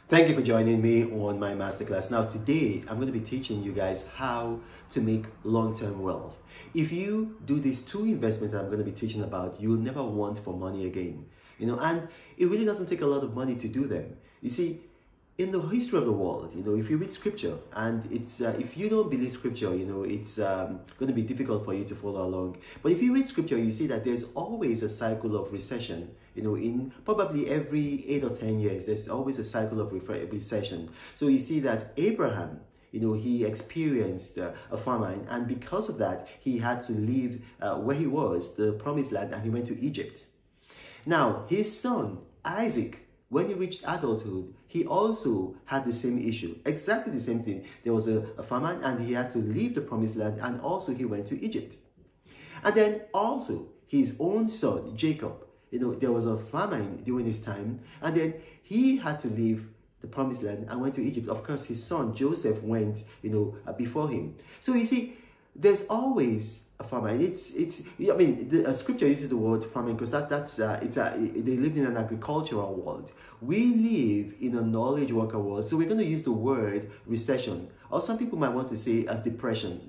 Thank you for joining me on my masterclass. Now today I'm going to be teaching you guys how to make long-term wealth. If you do these two investments that I'm going to be teaching about, you'll never want for money again. And it really doesn't take a lot of money to do them. You see, in the history of the world, if you read scripture, and it's if you don't believe scripture, it's going to be difficult for you to follow along. But if you read scripture, you see that there's always a cycle of recession. In probably every 8 or 10 years, there's always a cycle of recession. So you see that Abraham, he experienced a famine, and because of that, he had to leave where he was, the promised land, and he went to Egypt. Now, his son, Isaac, when he reached adulthood, he also had the same issue, exactly the same thing. There was a famine, and he had to leave the promised land, and also he went to Egypt. And then also his own son, Jacob, there was a famine during his time, and then he had to leave the promised land and went to Egypt. Of course, his son Joseph went, before him. So you see, there's always a famine. The scripture uses the word famine because they lived in an agricultural world. We live in a knowledge worker world, so we're going to use the word recession, or some people might want to say a depression.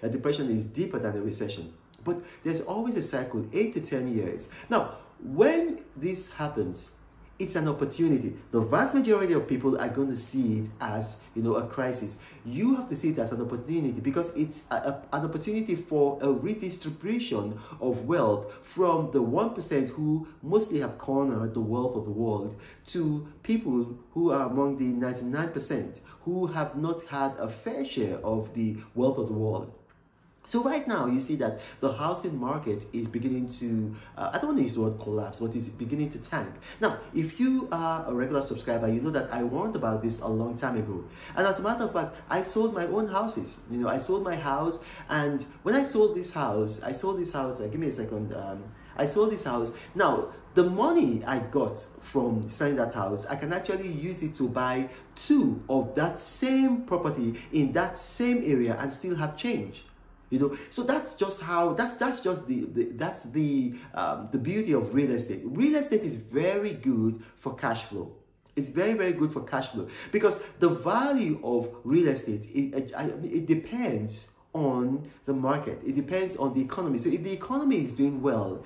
A depression is deeper than a recession, but there's always a cycle, 8 to 10 years. Now, when this happens, it's an opportunity. The vast majority of people are going to see it as, a crisis. You have to see it as an opportunity because it's an opportunity for a redistribution of wealth from the 1% who mostly have cornered the wealth of the world to people who are among the 99% who have not had a fair share of the wealth of the world. So right now, you see that the housing market is beginning to, I don't want to use the word collapse, but it's beginning to tank. Now, if you are a regular subscriber, you know that I warned about this a long time ago. And as a matter of fact, I sold my own houses. I sold my house, and when I sold this house, give me a second, I sold this house. Now, the money I got from selling that house, I can actually use it to buy 2 of that same property in that same area and still have change. So that's just how that's just the beauty of real estate. Real estate is very good for cash flow. It's very, very good for cash flow because the value of real estate, it depends on the market. It depends on the economy. So if the economy is doing well,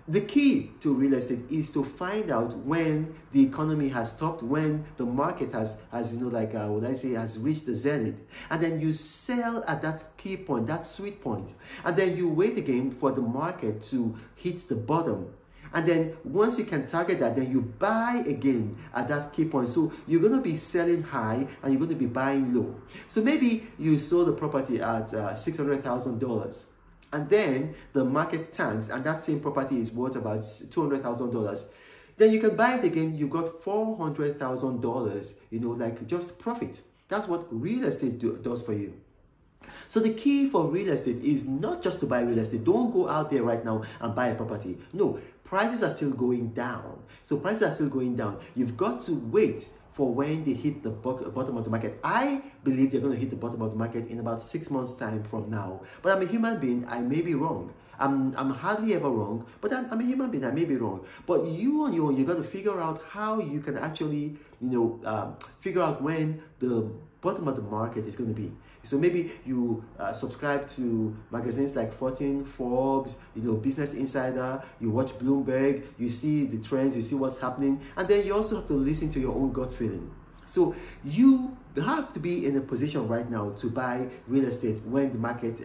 the key to real estate is to find out when the economy has stopped, when the market has reached the zenith. And then you sell at that key point, that sweet point. And then you wait again for the market to hit the bottom. And then once you can target that, then you buy again at that key point. So you're going to be selling high and you're going to be buying low. So maybe you sold the property at $600,000. And then the market tanks, and that same property is worth about $200,000. Then you can buy it again. You got $400,000. Just profit. That's what real estate does for you. So the key for real estate is not just to buy real estate. Don't go out there right now and buy a property. No, prices are still going down. So prices are still going down. You've got to wait for when they hit the bottom of the market. I believe they're going to hit the bottom of the market in about 6 months' time from now. But I'm a human being. I may be wrong. I'm hardly ever wrong, but I'm a human being. I may be wrong. But you on your own, you got to figure out how you can actually, figure out when the bottom of the market is going to be. So maybe you subscribe to magazines like Fortune, Forbes, Business Insider, you watch Bloomberg, you see the trends, you see what's happening, and then you also have to listen to your own gut feeling. So you have to be in a position right now to buy real estate when the market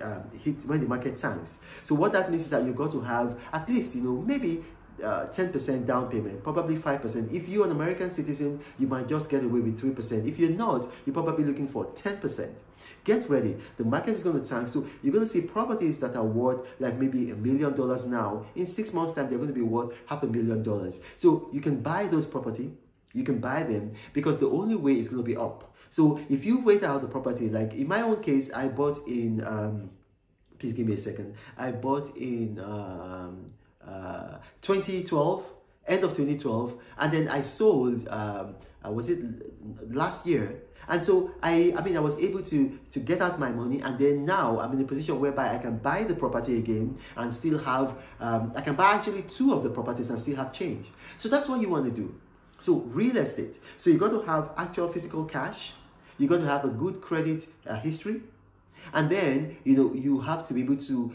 when the market tanks. So what that means is that you've got to have at least, maybe 10% down payment, probably 5%. If you're an American citizen, you might just get away with 3%. If you're not, you're probably looking for 10%. Get ready. The market is going to tank. So you're going to see properties that are worth like maybe $1 million now. In 6 months' time, they're going to be worth $500,000. So you can buy those property. You can buy them because the only way is going to be up. So if you wait out the property, like in my own case, I bought in, please give me a second. I bought in 2012, end of 2012, and then I sold, was it last year? And so I was able to get out my money, and then now I'm in a position whereby I can buy the property again and still have, I can buy actually 2 of the properties and still have change. So that's what you want to do. So real estate. So you got to have actual physical cash. You got to have a good credit history. And then, you have to be able to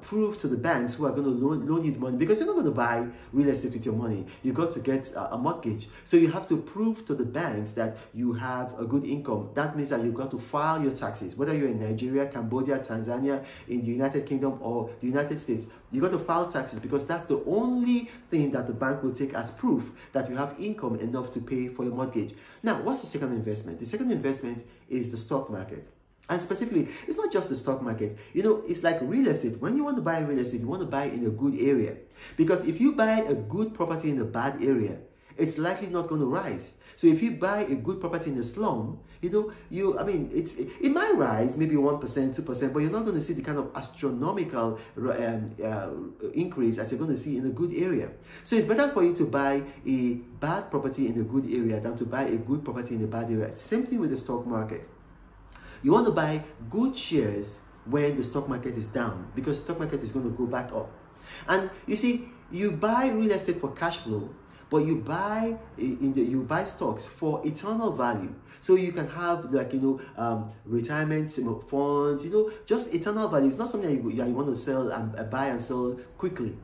prove to the banks who are going to loan you the money, because you're not going to buy real estate with your money. You've got to get a mortgage. So you have to prove to the banks that you have a good income. That means that you've got to file your taxes, whether you're in Nigeria, Cambodia, Tanzania, in the United Kingdom, or the United States. You got to file taxes, because that's the only thing that the bank will take as proof that you have income enough to pay for your mortgage. Now, what's the second investment? The second investment is the stock market. And specifically, it's not just the stock market. It's like real estate. When you want to buy real estate, you want to buy in a good area. Because if you buy a good property in a bad area, it's likely not going to rise. So if you buy a good property in a slum, it might rise maybe 1%, 2%, but you're not going to see the kind of astronomical increase as you're going to see in a good area. So it's better for you to buy a bad property in a good area than to buy a good property in a bad area. Same thing with the stock market. You want to buy good shares when the stock market is down, because the stock market is going to go back up. And you see, you buy real estate for cash flow, but you buy stocks for eternal value. So you can have retirement funds, just eternal value. It's not something that you want to sell and buy and sell quickly.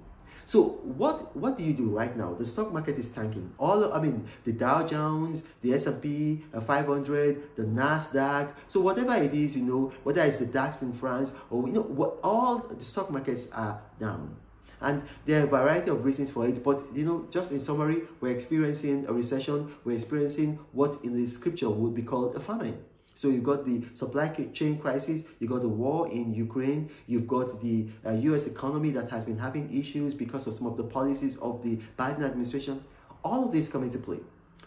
So what do you do right now? The stock market is tanking. The Dow Jones, the S&P 500, the Nasdaq. So whatever it is, whether it's the DAX in France or all the stock markets are down. And there are a variety of reasons for it, but just in summary, we're experiencing a recession. We're experiencing what in the scripture would be called a famine. So you've got the supply chain crisis, you've got the war in Ukraine, you've got the US economy that has been having issues because of some of the policies of the Biden administration. All of this come into play.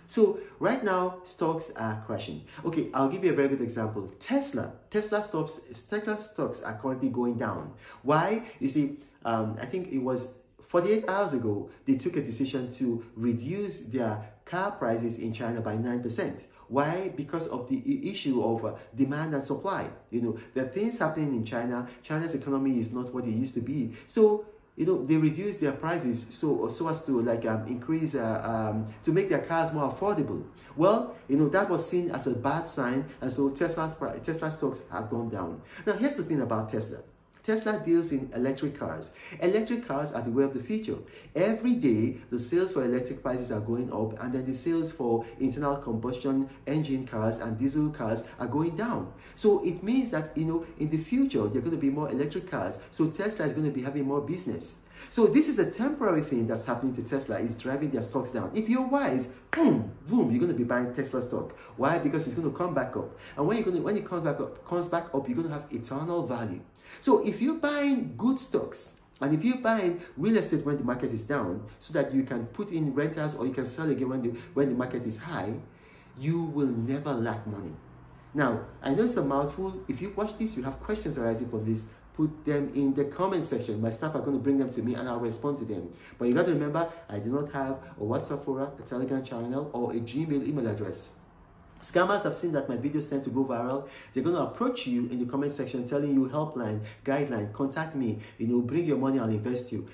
So right now, stocks are crashing. Okay, I'll give you a very good example. Tesla stocks are currently going down. Why? You see, I think it was 48 hours ago, they took a decision to reduce their car prices in China by 9%. Why? Because of the issue of demand and supply. There are things happening in China. China's economy is not what it used to be. So, they reduced their prices so as to increase, to make their cars more affordable. Well, that was seen as a bad sign, and so Tesla stocks have gone down. Now, here's the thing about Tesla. Tesla deals in electric cars. Electric cars are the way of the future. Every day, the sales for electric prices are going up, and then the sales for internal combustion engine cars and diesel cars are going down. So it means that, in the future, there are going to be more electric cars. So Tesla is going to be having more business. So this is a temporary thing that's happening to Tesla. It's driving their stocks down. If you're wise, boom, you're going to be buying Tesla stock. Why? Because it's going to come back up. And when it comes back up, you're going to have eternal value. So if you're buying good stocks, and if you're buying real estate when the market is down, so that you can put in renters or you can sell again when the market is high, you will never lack money. Now, I know it's a mouthful. If you watch this, you have questions arising from this, put them in the comment section. My staff are going to bring them to me and I'll respond to them. But you got to remember, I do not have a WhatsApp forum, a Telegram channel, or a Gmail email address. Scammers have seen that my videos tend to go viral. They're going to approach you in the comment section telling you helpline, guideline, contact me, bring your money, I'll invest you.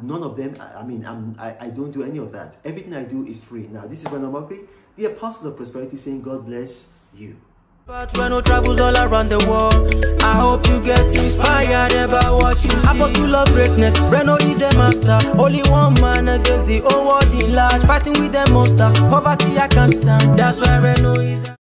None of them, I don't do any of that. Everything I do is free. Now, this is Reno Omokri, the apostle of prosperity, saying God bless you. But Reno travels all around the world. I hope you get inspired about what you see. Apostle of greatness, Reno is a master. Only one man against the whole world in large. Fighting with the monsters, poverty I can't stand. That's why Reno is